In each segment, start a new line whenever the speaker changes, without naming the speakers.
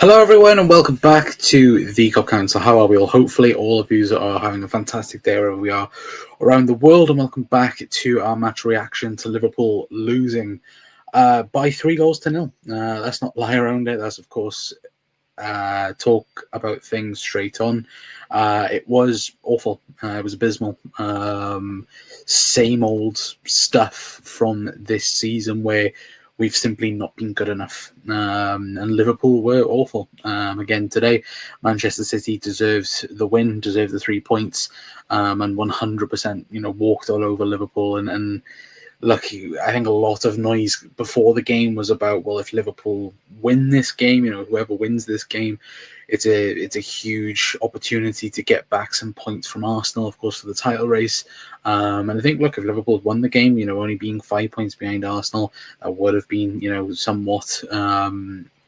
Hello, everyone, and welcome back to the Cup Council. How are we all? Hopefully, all of you are having a fantastic day wherever we are around the world. And welcome back to our match reaction to Liverpool losing by 3-0. Let's not lie around it. That's, of course, talk about things straight on. It was awful. It was abysmal. Same old stuff from this season where we've simply not been good enough. And Liverpool were awful. Again, today, Manchester City deserves the win, deserves the 3 points, and 100%, walked all over Liverpool. And look, I think a lot of noise before the game was about, well, if Liverpool win this game, whoever wins this game, it's a huge opportunity to get back some points from Arsenal, of course, for the title race. And I think, look, if Liverpool had won the game, only being 5 points behind Arsenal, that would have been, somewhat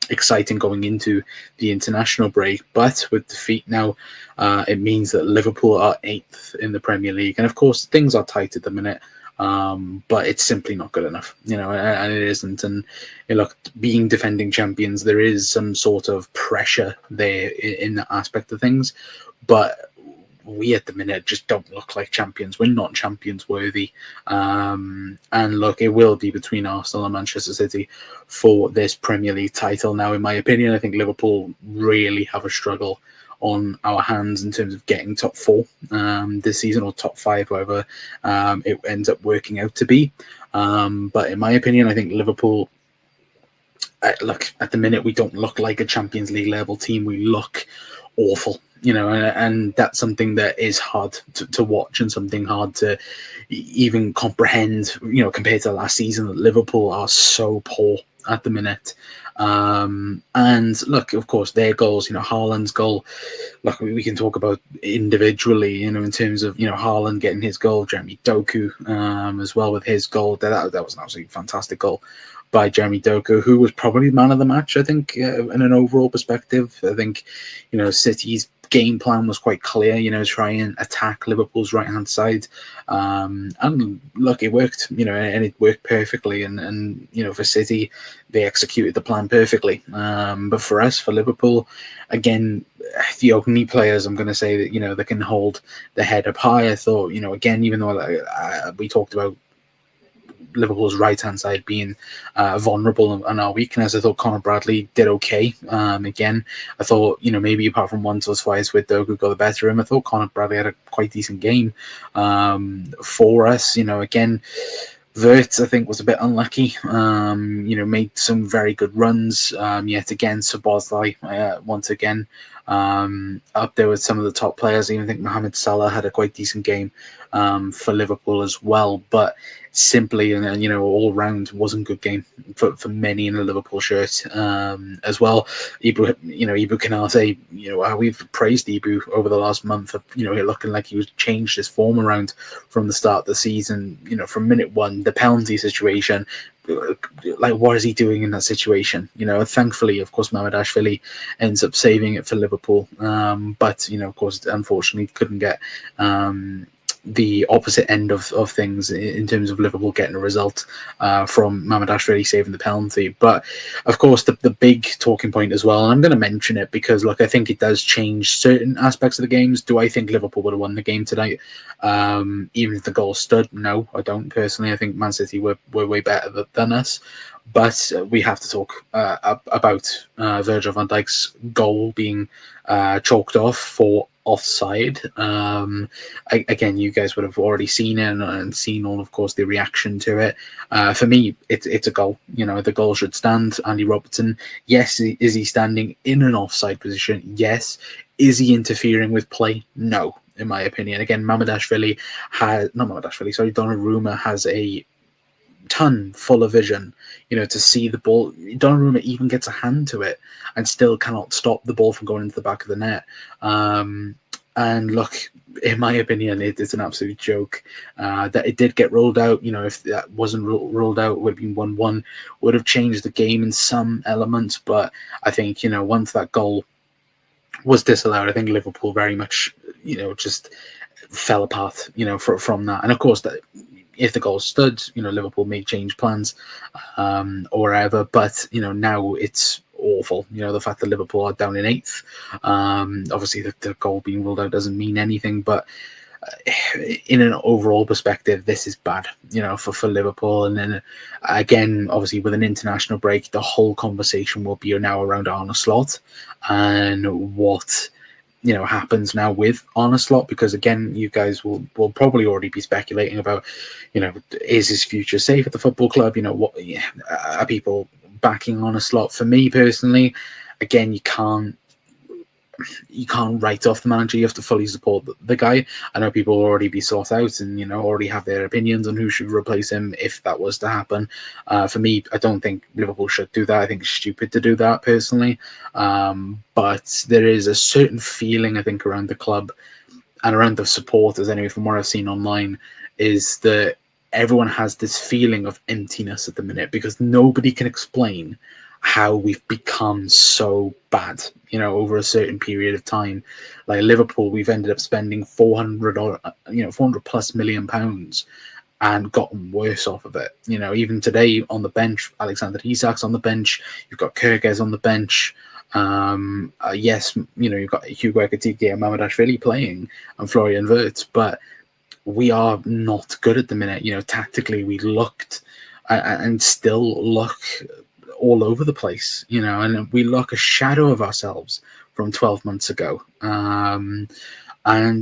exciting going into the international break. But with defeat now, it means that Liverpool are 8th in the Premier League. And of course, things are tight at the minute. But it's simply not good enough, and it isn't. And look, being defending champions, there is some sort of pressure there in that aspect of things. But we at the minute just don't look like champions. We're not champions worthy. And look, it will be between Arsenal and Manchester City for this Premier League title. Now, in my opinion, I think Liverpool really have a struggle on our hands in terms of getting top 4 this season, or top 5, however it ends up working out to be. But in my opinion, I think Liverpool, look, at the minute, we don't look like a Champions League level team. We look awful, and that's something that is hard to watch, and something hard to even comprehend, compared to last season, that Liverpool are so poor at the minute. And look, of course, their goals, Haaland's goal, look, we can talk about individually, in terms of, Haaland getting his goal, Jeremy Doku as well with his goal. That was an absolutely fantastic goal by Jeremy Doku, who was probably man of the match, I think, in an overall perspective. I think, City's game plan was quite clear, try and attack Liverpool's right-hand side. And look, it worked, and it worked perfectly. And for City, they executed the plan perfectly. But for us, for Liverpool, again, the only players I'm going to say that, that can hold the head up high, I thought, again, even though we talked about Liverpool's right-hand side being vulnerable and our weakness, I thought Conor Bradley did okay. Again, I thought, maybe apart from once or twice with Dogu got the better of him, I thought Conor Bradley had a quite decent game for us. Again, Vert, I think, was a bit unlucky. Made some very good runs. Yet again, Szoboszlai, once again, up there with some of the top players. I even think Mohamed Salah had a quite decent game for Liverpool as well. But simply, and all round, wasn't a good game for many in the Liverpool shirt as well. Ibu Konate, we've praised Ibu over the last month of, looking like he was changed his form around from the start of the season. From minute one, the penalty situation, like, what is he doing in that situation? Thankfully, of course, Mamardashvili ends up saving it for Liverpool. But, of course, unfortunately, couldn't get the opposite end of things in terms of Liverpool getting a result from Mamardashvili saving the penalty. But of course, the big talking point as well, and I'm going to mention it because, look, I think it does change certain aspects of the games. Do I think Liverpool would have won the game tonight, even if the goal stood? No, I don't personally. I think Man City were way better than us. But we have to talk about Virgil van Dijk's goal being chalked off for offside. Again, you guys would have already seen it and seen all, of course, the reaction to it. For me, it's a goal. The goal should stand. Andy Robertson, yes, is he standing in an offside position? Yes. Is he interfering with play? No, in my opinion. Again, Donnarumma has a ton full of vision, to see the ball. Donnarumma even gets a hand to it and still cannot stop the ball from going into the back of the net. And look, in my opinion, it's an absolute joke that it did get rolled out. If that wasn't rolled out, it would have been 1-1, would have changed the game in some elements. But I think, once that goal was disallowed, I think Liverpool very much, just fell apart, from that. And of course, that if the goal stood, Liverpool may change plans or whatever. But, now it's awful. The fact that Liverpool are down in 8th, obviously the goal being ruled out doesn't mean anything, but in an overall perspective, this is bad, for Liverpool. And then again, obviously with an international break, the whole conversation will be now around Arne Slot and what happens now with Arne Slot, because again, you guys will probably already be speculating about, is his future safe at the football club? What are people backing Arne Slot? For me personally, again, you can't write off the manager. You have to fully support the guy. I know people will already be sought out and already have their opinions on who should replace him if that was to happen. For me, I don't think Liverpool should do that. I think it's stupid to do that personally. But there is a certain feeling, I think, around the club and around the supporters, anyway, from what I've seen online, is that everyone has this feeling of emptiness at the minute because nobody can explain how we've become so bad, over a certain period of time. Like Liverpool, we've ended up spending 400 plus million pounds and gotten worse off of it. Even today on the bench, Alexander Isak's on the bench. You've got Kyrgyz on the bench. Yes, you've got Hugo Ekitike and Mamardashvili playing and Florian Wirtz, but we are not good at the minute. Tactically, we looked and still look all over the place, and we look a shadow of ourselves from 12 months ago. And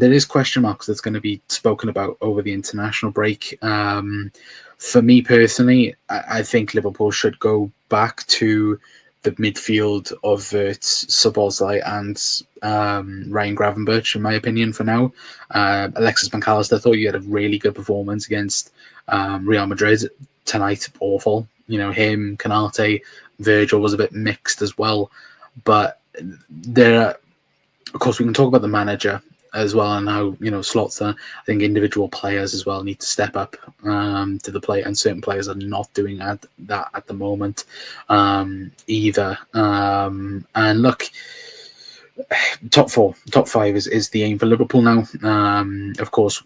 there is question marks that's going to be spoken about over the international break. For me personally, I think Liverpool should go back to the midfield of Wirtz, Szoboszlai and Ryan Gravenberch, in my opinion, for now. Alexis McAllister, thought you had a really good performance against Real Madrid tonight. Awful. Him, Kanate, Virgil was a bit mixed as well. But of course, we can talk about the manager as well and how, Slot's I think individual players as well need to step up to the plate, and certain players are not doing that at the moment either. And look, top 5 is the aim for Liverpool now. Of course,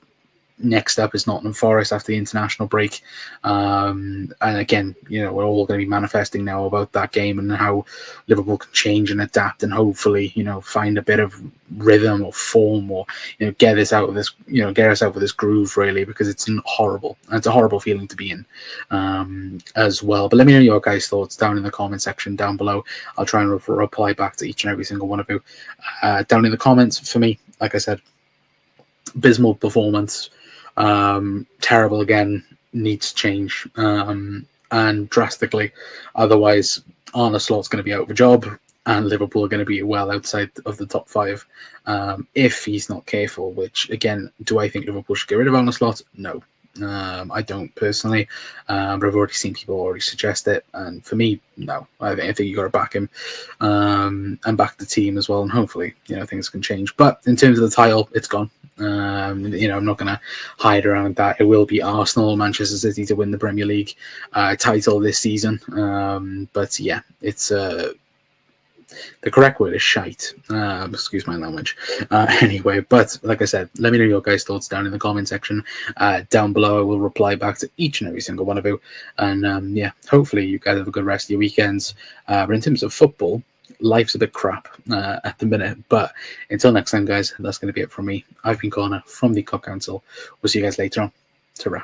next up is Nottingham Forest after the international break. And again, we're all going to be manifesting now about that game and how Liverpool can change and adapt and hopefully, find a bit of rhythm or form or, get us out of this groove, really, because it's horrible. And it's a horrible feeling to be in as well. But let me know your guys' thoughts down in the comment section down below. I'll try and reply back to each and every single one of you down in the comments. For me, like I said, abysmal performance. Terrible again, needs change and drastically. Otherwise, Arne Slot's going to be out of a job and Liverpool are going to be well outside of the top 5 if he's not careful, which again, do I think Liverpool should get rid of Arne Slot? No. I don't personally, but I've already seen people already suggest it, and for me, no. I think you got to back him and back the team as well, and hopefully, things can change. But in terms of the title, it's gone. I'm not going to hide around that. It will be Arsenal or Manchester City to win the Premier League title this season. But yeah, it's the correct word is shite. Excuse my language. Anyway, but like I said, let me know your guys' thoughts down in the comment section down below. I will reply back to each and every single one of you. And yeah, hopefully you guys have a good rest of your weekends. But in terms of football, life's a bit crap at the minute. But until next time, guys, that's going to be it from me. I've been Connor from the Cup Council. We'll see you guys later on. Ta-ra.